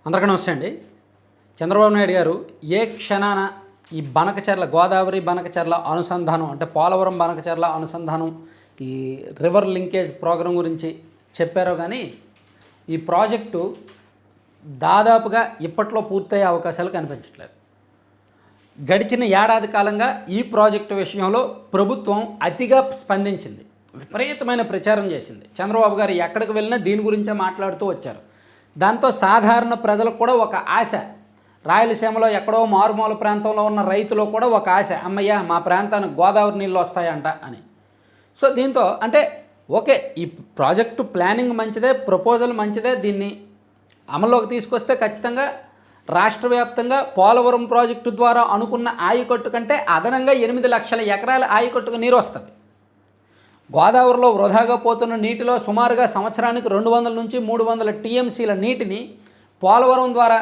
అందరికీ నమస్తే అండి. చంద్రబాబు నాయుడు గారు ఏ క్షణాన ఈ బనకచర్ల గోదావరి బనకచర్ల అనుసంధానం అంటే పోలవరం బనకచర్ల అనుసంధానం ఈ రివర్ లింకేజ్ ప్రోగ్రాం గురించి చెప్పారో కానీ ఈ ప్రాజెక్టు దాదాపుగా ఇప్పట్లో పూర్తయ్యే అవకాశాలు కనిపించట్లేదు. గడిచిన ఏడాది కాలంగా ఈ ప్రాజెక్టు విషయంలో ప్రభుత్వం అతిగా స్పందించింది, విపరీతమైన ప్రచారం చేసింది. చంద్రబాబు గారు ఎక్కడికి వెళ్ళినా దీని గురించే మాట్లాడుతూ వచ్చారు. దాంతో సాధారణ ప్రజలకు కూడా ఒక ఆశ, రాయలసీమలో ఎక్కడో మారుమూల ప్రాంతంలో ఉన్న రైతులు కూడా ఒక ఆశ, అమ్మయ్య మా ప్రాంతానికి గోదావరి నీళ్ళు వస్తాయంట అని. సో దీంతో అంటే ఓకే, ఈ ప్రాజెక్టు ప్లానింగ్ మంచిదే, ప్రపోజల్ మంచిదే, దీన్ని అమల్లోకి తీసుకొస్తే ఖచ్చితంగా రాష్ట్ర వ్యాప్తంగా పోలవరం ప్రాజెక్టు ద్వారా అనుకున్న ఆయకట్టు కంటే అదనంగా 8 లక్షల ఎకరాల ఆయకట్టుకు నీరు వస్తుంది. గోదావరిలో వృధాగా పోతున్న నీటిలో సుమారుగా సంవత్సరానికి 200 నుంచి 300 టీఎంసీల నీటిని పోలవరం ద్వారా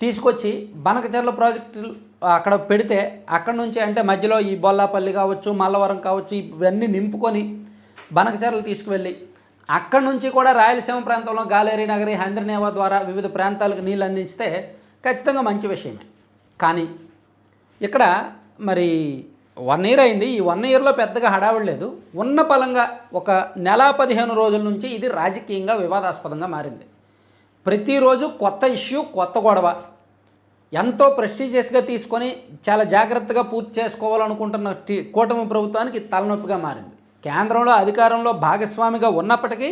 తీసుకొచ్చి బనకచర్ల ప్రాజెక్టులు అక్కడ పెడితే అక్కడ నుంచి అంటే మధ్యలో ఈ బొల్లాపల్లి కావచ్చు, మల్లవరం కావచ్చు, ఇవన్నీ నింపుకొని బనకచర్లు తీసుకువెళ్ళి అక్కడ నుంచి కూడా రాయలసీమ ప్రాంతంలో గాలేరి నగరి, హంద్రినేవా ద్వారా వివిధ ప్రాంతాలకు నీళ్ళు అందించితే ఖచ్చితంగా మంచి విషయమే. కానీ ఇక్కడ మరి 1 ఇయర్ అయింది. ఈ 1 ఇయర్లో పెద్దగా హడావిడి లేదు. ఉన్న పలంగా ఒక నెల 15 రోజుల నుంచి ఇది రాజకీయంగా వివాదాస్పదంగా మారింది. ప్రతిరోజు కొత్త ఇష్యూ, కొత్త గొడవ. ఎంతో ప్రెస్టీజియస్గా తీసుకొని చాలా జాగ్రత్తగా పూర్తి చేసుకోవాలనుకుంటున్న కూటమి ప్రభుత్వానికి తలనొప్పిగా మారింది. కేంద్రంలో అధికారంలో భాగస్వామిగా ఉన్నప్పటికీ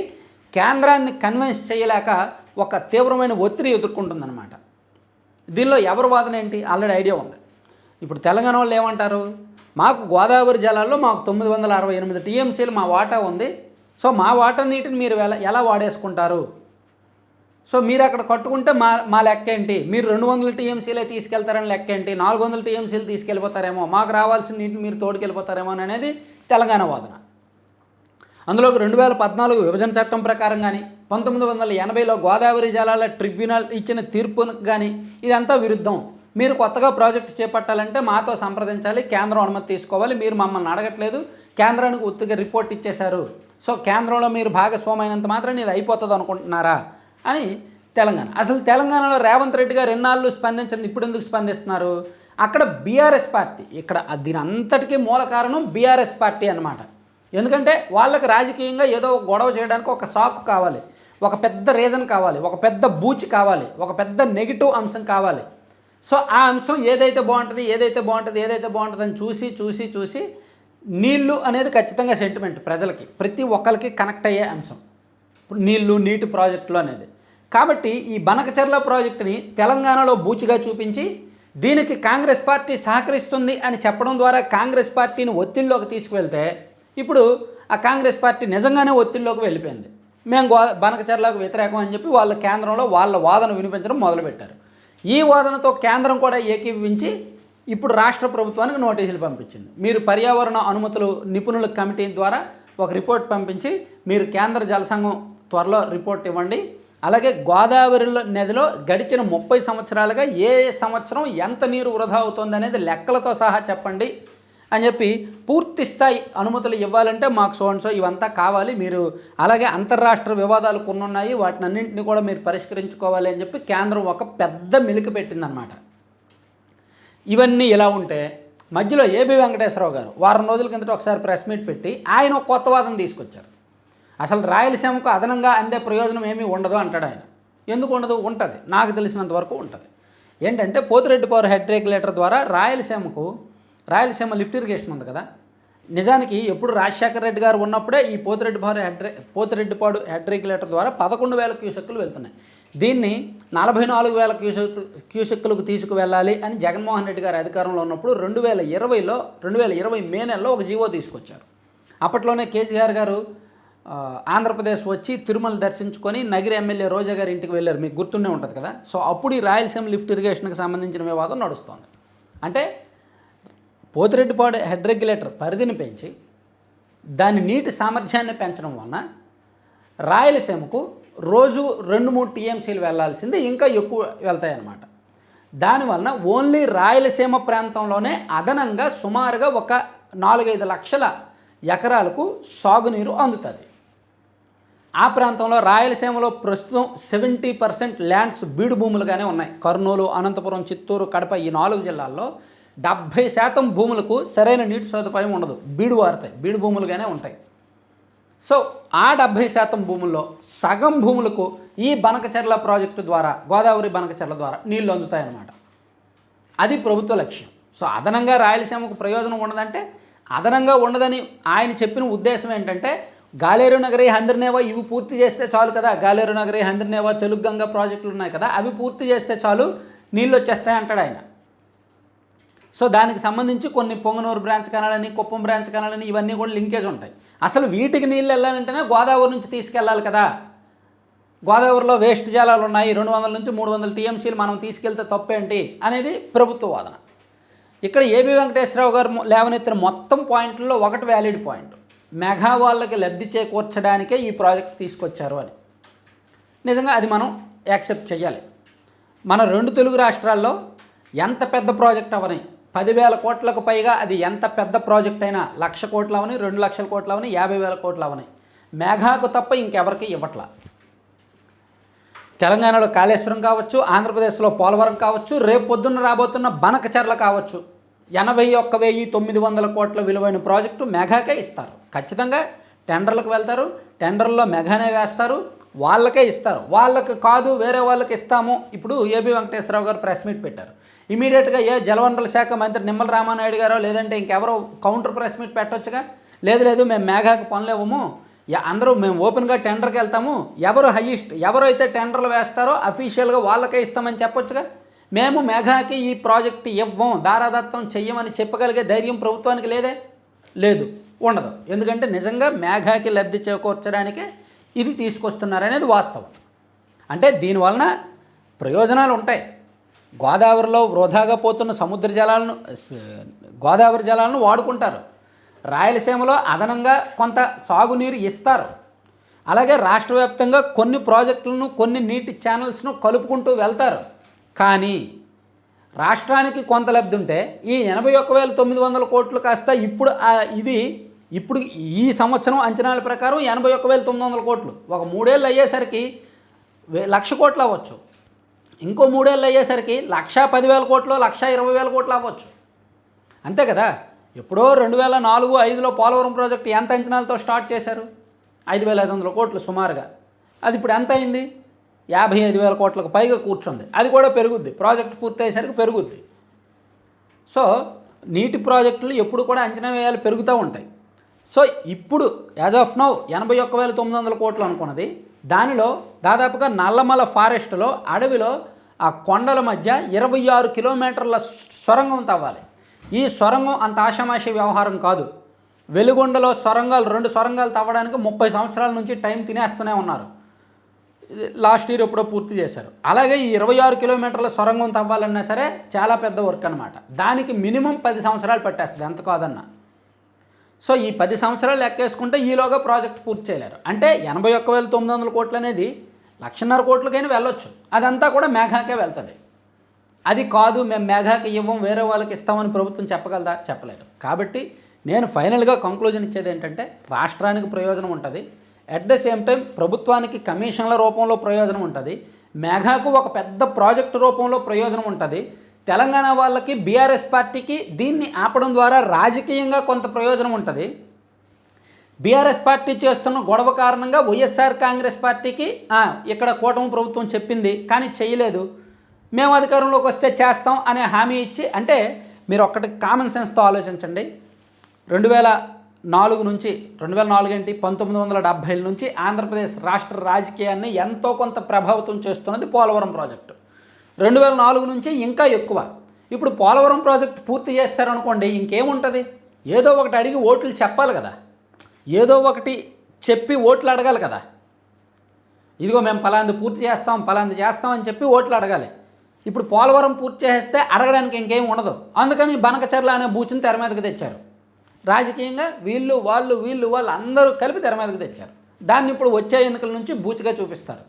కేంద్రాన్ని కన్విన్స్ చేయలేక ఒక తీవ్రమైన ఒత్తిడి ఎదుర్కొంటుందన్నమాట. దీనిలో ఎవరి వాదన ఏంటి ఆల్రెడీ ఐడియా ఉంది. ఇప్పుడు తెలంగాణ వాళ్ళు ఏమంటారు, మాకు గోదావరి జలాల్లో మాకు 968 టీఎంసీలు మా వాటా ఉంది, సో మా వాటా నీటిని మీరు ఎలా వాడేసుకుంటారు, సో మీరు అక్కడ కట్టుకుంటే మా లెక్క ఏంటి, మీరు 200 టీఎంసీలే తీసుకెళ్తారని లెక్క ఏంటి, 400 టీఎంసీలు తీసుకెళ్ళిపోతారేమో, మాకు రావాల్సిన నీటిని మీరు తోడుకెళ్ళిపోతారేమో అనేది తెలంగాణ వాదన. అందులోకి 2014 విభజన చట్టం ప్రకారం కానీ 1980లో గోదావరి జలాల ట్రిబ్యునల్ ఇచ్చిన తీర్పును కానీ ఇదంతా విరుద్ధం. మీరు కొత్తగా ప్రాజెక్టు చేపట్టాలంటే మాతో సంప్రదించాలి, కేంద్రం అనుమతి తీసుకోవాలి, మీరు మమ్మల్ని అడగట్లేదు, కేంద్రానికి ఉత్తిగా రిపోర్ట్ ఇచ్చేశారు, సో కేంద్రంలో మీరు భాగస్వామైనంత మాత్రం ఇది అయిపోతుంది అనుకుంటున్నారా అని తెలంగాణ. అసలు తెలంగాణలో రేవంత్ రెడ్డి గారు ఎన్నాళ్ళు స్పందించింది, ఇప్పుడు ఎందుకు స్పందిస్తున్నారు? అక్కడ బీఆర్ఎస్ పార్టీ, ఇక్కడ దీని అంతటికీ మూల కారణం బీఆర్ఎస్ పార్టీ అన్నమాట. ఎందుకంటే వాళ్ళకి రాజకీయంగా ఏదో గొడవ చేయడానికి ఒక సాకు కావాలి, ఒక పెద్ద రీజన్ కావాలి, ఒక పెద్ద బూచి కావాలి, ఒక పెద్ద నెగిటివ్ అంశం కావాలి. సో ఆ అంశం ఏదైతే బాగుంటుంది అని చూసి నీళ్ళు అనేది ఖచ్చితంగా సెంటిమెంట్ ప్రజలకి, ప్రతి ఒక్కరికి కనెక్ట్ అయ్యే అంశం నీటి ప్రాజెక్టులు అనేది. కాబట్టి ఈ బనకచర్ల ప్రాజెక్టుని తెలంగాణలో బూచిగా చూపించి దీనికి కాంగ్రెస్ పార్టీ సహకరిస్తుంది అని చెప్పడం ద్వారా కాంగ్రెస్ పార్టీని ఒత్తిడిలోకి తీసుకువెళ్తే ఇప్పుడు ఆ కాంగ్రెస్ పార్టీ నిజంగానే ఒత్తిడిలోకి వెళ్ళిపోయింది. మేము బనకచర్లకు వ్యతిరేకం అని చెప్పి వాళ్ళ కేంద్రంలో వాళ్ళ వాదన వినిపించడం మొదలుపెట్టారు. ఈ వాదనతో కేంద్రం కూడా ఏకీభవించి ఇప్పుడు రాష్ట్ర ప్రభుత్వానికి నోటీసులు పంపించింది. మీరు పర్యావరణ అనుమతులు నిపుణుల కమిటీ ద్వారా ఒక రిపోర్ట్ పంపించి మీరు కేంద్ర జలసంఘం త్వరలో రిపోర్ట్ ఇవ్వండి, అలాగే గోదావరి నదిలో గడిచిన 30 సంవత్సరాలుగా ఏ సంవత్సరం ఎంత నీరు వృధా అవుతుంది అనేది లెక్కలతో సహా చెప్పండి అని చెప్పి పూర్తి స్థాయి అనుమతులు ఇవ్వాలంటే మాకు సో ఇవంతా కావాలి, మీరు అలాగే అంతర్రాష్ట్ర వివాదాలు కొన్ని ఉన్నాయి, వాటిని అన్నింటినీ కూడా మీరు పరిష్కరించుకోవాలి అని చెప్పి కేంద్రం ఒక పెద్ద మెలిక పెట్టిందనమాట. ఇవన్నీ ఇలా ఉంటే మధ్యలో ఏబి వెంకటేశ్వరరావు గారు వారం రోజుల కిందట ఒకసారి ప్రెస్ మీట్ పెట్టి ఆయన ఒక కొత్త వాదన తీసుకొచ్చారు. అసలు రాయలసీమకు అదనంగా అందే ప్రయోజనం ఏమీ ఉండదు అంటాడు ఆయన. ఎందుకు ఉండదు? ఉంటుంది, నాకు తెలిసినంత వరకు ఉంటుంది. ఏంటంటే పోతిరెడ్డి పవర్ హెడ్ రెగ్యులేటర్ ద్వారా రాయలసీమ లిఫ్ట్ ఇరిగేషన్ ఉంది కదా, నిజానికి ఎప్పుడు రాజశేఖర రెడ్డి గారు ఉన్నప్పుడే ఈ పోతిరెడ్డిపాడు హెడ్ రెగ్యులేటర్ ద్వారా 11,000 క్యూసెక్కులు వెళ్తున్నాయి. దీన్ని 44,000 క్యూసెక్కులకు తీసుకువెళ్ళాలి అని జగన్మోహన్ రెడ్డి గారు అధికారంలో ఉన్నప్పుడు 2020 మే నెలలో ఒక జీవో తీసుకొచ్చారు. అప్పట్లోనే కేసీఆర్ గారు ఆంధ్రప్రదేశ్ వచ్చి తిరుమల దర్శించుకొని నగిరి ఎమ్మెల్యే రోజా గారి ఇంటికి వెళ్ళారు, మీకు గుర్తుండే ఉంటుంది కదా. సో అప్పుడు ఈ రాయలసీమ లిఫ్ట్ ఇరిగేషన్కి సంబంధించిన వివాదం నడుస్తోంది. అంటే పోతిరెడ్డిపాడు హెడ్ రెగ్యులేటర్ పరిధిని పెంచి దాని నీటి సామర్థ్యాన్ని పెంచడం వలన రాయలసీమకు రోజు 2-3 టీఎంసీలు వెళ్లాల్సింది ఇంకా ఎక్కువ వెళ్తాయి అన్నమాట. దానివలన ఓన్లీ రాయలసీమ ప్రాంతంలోనే అదనంగా సుమారుగా ఒక 4-5 లక్షల ఎకరాలకు సాగునీరు అందుతుంది. ఆ ప్రాంతంలో రాయలసీమలో ప్రస్తుతం 70% ల్యాండ్స్ బీడు భూములుగానే ఉన్నాయి. కర్నూలు, అనంతపురం, చిత్తూరు, కడప ఈ 4 జిల్లాల్లో 70% భూములకు సరైన నీటి సదుపాయం ఉండదు. బీడు వారుతాయి, బీడు భూములుగానే ఉంటాయి. సో ఆ 70% భూముల్లో సగం భూములకు ఈ బనకచెర్ల ప్రాజెక్టు ద్వారా, గోదావరి బనకచెర్ల ద్వారా నీళ్లు అందుతాయన్నమాట. అది ప్రభుత్వ లక్ష్యం. సో అదనంగా రాయలసీమకు ప్రయోజనం ఉండదంటే, అదనంగా ఉండదని ఆయన చెప్పిన ఉద్దేశం ఏంటంటే, గాలేరు నగరి, హంద్రినేవా ఇవి పూర్తి చేస్తే చాలు కదా, గాలేరు నగరి, హంద్రినేవా, తెలుగు గంగ ప్రాజెక్టులు ఉన్నాయి కదా, అవి పూర్తి చేస్తే చాలు నీళ్ళు వచ్చేస్తాయి అంటాడు ఆయన. సో దానికి సంబంధించి కొన్ని పొంగనూరు బ్రాంచ్ కెనాలని, కుప్పం బ్రాంచ్ కెనాలని ఇవన్నీ కూడా లింకేజ్ ఉంటాయి. అసలు వీటికి నీళ్ళు వెళ్ళాలంటేనే గోదావరి నుంచి తీసుకెళ్ళాలి కదా. గోదావరిలో వేస్ట్ జలాలు ఉన్నాయి, 200 నుంచి 300 టీఎంసీలు మనం తీసుకెళ్తే తప్పేంటి అనేది ప్రభుత్వ వాదన. ఇక్కడ ఏబి వెంకటేశ్వరరావు గారు లేవనెత్తిన మొత్తం పాయింట్లలో ఒకటి వ్యాలిడ్ పాయింట్, మెగా వాళ్ళకి లబ్ధి చేకూర్చడానికే ఈ ప్రాజెక్ట్ తీసుకొచ్చారు అని. నిజంగా అది మనం యాక్సెప్ట్ చేయాలి. మన 2 తెలుగు రాష్ట్రాల్లో ఎంత పెద్ద ప్రాజెక్ట్ అవని, 10,000 కోట్లకు పైగా అది ఎంత పెద్ద ప్రాజెక్ట్ అయినా, 1,00,000 కోట్లు అవని, 2,00,000 కోట్లు అవని, 50,000 కోట్లు అవని, మెగాకు తప్ప ఇంకెవరికి ఇవ్వట్లా. తెలంగాణలో కాళేశ్వరం కావచ్చు, ఆంధ్రప్రదేశ్లో పోలవరం కావచ్చు, రేపు పొద్దున్న రాబోతున్న బనకచెర్ల కావచ్చు, 81,900 కోట్ల విలువైన ప్రాజెక్టు మెగాకే ఇస్తారు. ఖచ్చితంగా టెండర్లకు వెళ్తారు, టెండర్లో మెగానే వేస్తారు, వాళ్ళకే ఇస్తారు. వాళ్ళకి కాదు వేరే వాళ్ళకి ఇస్తాము. ఇప్పుడు ఏబి వెంకటేశ్వరరావు గారు ప్రెస్ మీట్ పెట్టారు. ఇమీడియట్గా జలవనరుల శాఖ మంత్రి నిమ్మల రామానాయుడు గారో లేదంటే ఇంకెవరో కౌంటర్ ప్రెస్ మీట్ పెట్టొచ్చుగా. లేదు మేము మెగాకి పనులేవము, అందరూ మేము ఓపెన్గా టెండర్కి వెళ్తాము, ఎవరు హైయెస్ట్ ఎవరైతే టెండర్లు వేస్తారో అఫీషియల్గా వాళ్ళకే ఇస్తామని చెప్పొచ్చుగా. మేము మెగాకి ఈ ప్రాజెక్టు ఇవ్వం, దారాదత్తం చెయ్యమని చెప్పగలిగే ధైర్యం ప్రభుత్వానికి లేదు, ఉండదు. ఎందుకంటే నిజంగా మెగాకి లబ్ధి చేకూర్చడానికే ఇది తీసుకొస్తున్నారనేది వాస్తవం. అంటే దీనివలన ప్రయోజనాలు ఉంటాయి. గోదావరిలో వృధాగా పోతున్న సముద్ర జలాలను, గోదావరి జలాలను వాడుకుంటారు. రాయలసీమలో అదనంగా కొంత సాగునీరు ఇస్తారు. అలాగే రాష్ట్ర వ్యాప్తంగా కొన్ని ప్రాజెక్టులను, కొన్ని నీటి ఛానల్స్ను కలుపుకుంటూ వెళ్తారు. కానీ రాష్ట్రానికి కొంత లబ్ధి ఉంటే ఈ 81,900 కోట్లు కాస్త ఇప్పుడు ఈ సంవత్సరం అంచనాల ప్రకారం 81,900 కోట్లు, ఒక 3 ఏళ్ళు అయ్యేసరికి 1,00,000 కోట్లు అవ్వచ్చు. ఇంకో 3 ఏళ్ళు అయ్యేసరికి 1,10,000 కోట్లు, 1,20,000 కోట్లు అవ్వచ్చు. అంతే కదా. ఎప్పుడో 2004-05లో పోలవరం ప్రాజెక్టు ఎంత అంచనాలతో స్టార్ట్ చేశారు? 5,500 కోట్లు సుమారుగా. అది ఇప్పుడు ఎంత అయింది? 55,000 కోట్లకు పైగా కూర్చుంది. అది కూడా పెరుగుద్ది, ప్రాజెక్టు పూర్తయ్యేసరికి పెరుగుద్ది. సో నీటి ప్రాజెక్టులు ఎప్పుడు కూడా అంచనా వ్యయాలు పెరుగుతూ ఉంటాయి. సో ఇప్పుడు యాజ్ ఆఫ్ నౌ 81,900 కోట్లు అనుకున్నది, దానిలో దాదాపుగా నల్లమల ఫారెస్ట్లో, అడవిలో ఆ కొండల మధ్య 26 కిలోమీటర్ల సొరంగం తవ్వాలి. ఈ సొరంగం అంత ఆషామాషి వ్యవహారం కాదు. వెలుగొండలో 2 సొరంగాలు తవ్వడానికి 30 సంవత్సరాల నుంచి టైం తినేస్తూనే ఉన్నారు. లాస్ట్ ఇయర్ ఎప్పుడో పూర్తి చేశారు. అలాగే ఈ 26 కిలోమీటర్ల సొరంగం తవ్వాలన్నా సరే చాలా పెద్ద వర్క్ అనమాట. దానికి మినిమం 10 సంవత్సరాలు పట్టేస్తుంది ఎంత కాదన్నా. సో ఈ 10 సంవత్సరాలు లెక్కేసుకుంటే ఈలోగా ప్రాజెక్ట్ పూర్తి చేయలేరు. అంటే 81,900 కోట్లు అనేది 1,50,000 కోట్లకైనా వెళ్ళొచ్చు. అదంతా కూడా మెగాకే వెళ్తుంది. అది కాదు మేము మెగాకి ఇవ్వం, వేరే వాళ్ళకి ఇస్తామని ప్రభుత్వం చెప్పగలదా? చెప్పలేదు. కాబట్టి నేను ఫైనల్గా కంక్లూజన్ ఇచ్చేది ఏంటంటే, రాష్ట్రానికి ప్రయోజనం ఉంటుంది, అట్ ద సేమ్ టైం ప్రభుత్వానికి కమిషన్ల రూపంలో ప్రయోజనం ఉంటుంది, మెగాకు ఒక పెద్ద ప్రాజెక్టు రూపంలో ప్రయోజనం ఉంటుంది, తెలంగాణ వాళ్ళకి, బీఆర్ఎస్ పార్టీకి దీన్ని ఆపడం ద్వారా రాజకీయంగా కొంత ప్రయోజనం ఉంటుంది. బీఆర్ఎస్ పార్టీ చేస్తున్న గొడవ కారణంగా వైఎస్ఆర్ కాంగ్రెస్ పార్టీకి ఇక్కడ కూటమి ప్రభుత్వం చెప్పింది కానీ చేయలేదు, మేము అధికారంలోకి వస్తే చేస్తాం అనే హామీ ఇచ్చి, అంటే మీరు ఒక్కటి కామన్ సెన్స్తో ఆలోచించండి. 2004 నుంచి 2004 ఏంటి 1970 నుంచి ఆంధ్రప్రదేశ్ రాష్ట్ర రాజకీయాన్ని ఎంతో కొంత ప్రభావితం చేస్తున్నది పోలవరం ప్రాజెక్టు. 2004 నుంచి ఇంకా ఎక్కువ. ఇప్పుడు పోలవరం ప్రాజెక్టు పూర్తి చేస్తారనుకోండి, ఇంకేముంటుంది? ఏదో ఒకటి అడిగి ఓట్లు చెప్పాలి కదా, ఏదో ఒకటి చెప్పి ఓట్లు అడగాలి కదా. ఇదిగో మేము పలాంది పూర్తి చేస్తాం, పలాంది చేస్తామని చెప్పి ఓట్లు అడగాలి. ఇప్పుడు పోలవరం పూర్తి చేస్తే అడగడానికి ఇంకేం ఉండదు. అందుకని బనకచెర్ల అనే బూచిని తెర మీదకి తెచ్చారు. రాజకీయంగా వీళ్ళు వాళ్ళు అందరూ కలిపి తెర మీదకి తెచ్చారు. దాన్ని ఇప్పుడు వచ్చే ఎన్నికల నుంచి బూచిగా చూపిస్తారు.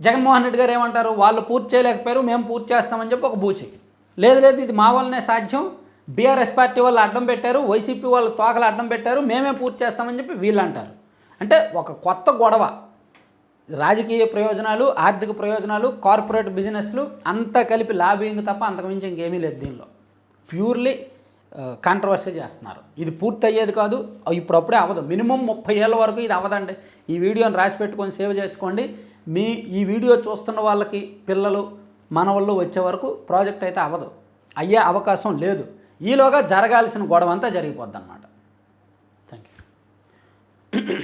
జగన్మోహన్ రెడ్డి గారు ఏమంటారు? వాళ్ళు పూర్తి చేయలేకపోయారు, మేము పూర్తి చేస్తామని చెప్పి ఒక బూచి. లేదు ఇది మా వల్లనే సాధ్యం, బీఆర్ఎస్ పార్టీ వాళ్ళు అడ్డం పెట్టారు, వైసీపీ వాళ్ళు తోకలు అడ్డం పెట్టారు, మేమే పూర్తి చేస్తామని చెప్పి వీళ్ళు అంటారు. అంటే ఒక కొత్త గొడవ రాజకీయ ప్రయోజనాలు, ఆర్థిక ప్రయోజనాలు, కార్పొరేట్ బిజినెస్లు అంతా కలిపి లాబింగ్ తప్ప అంతకుమించి ఇంకేమీ లేదు దీనిలో. ప్యూర్లీ కాంట్రవర్సీ చేస్తున్నారు. ఇది పూర్తి అయ్యేది కాదు, ఇప్పుడప్పుడే అవ్వదు. మినిమం 30 ఏళ్ళ వరకు ఇది అవ్వదండి. ఈ వీడియోని రాసి పెట్టుకొని సేవ్ చేసుకోండి. ఈ వీడియో చూస్తున్న వాళ్ళకి పిల్లలు మనవళ్ళు వచ్చే వరకు ప్రాజెక్ట్ అయితే అవ్వదు, అయ్యే అవకాశం లేదు. ఈలోగా జరగాల్సిన గొడవ అంతా జరిగిపోద్ది అన్నమాట. Thank you.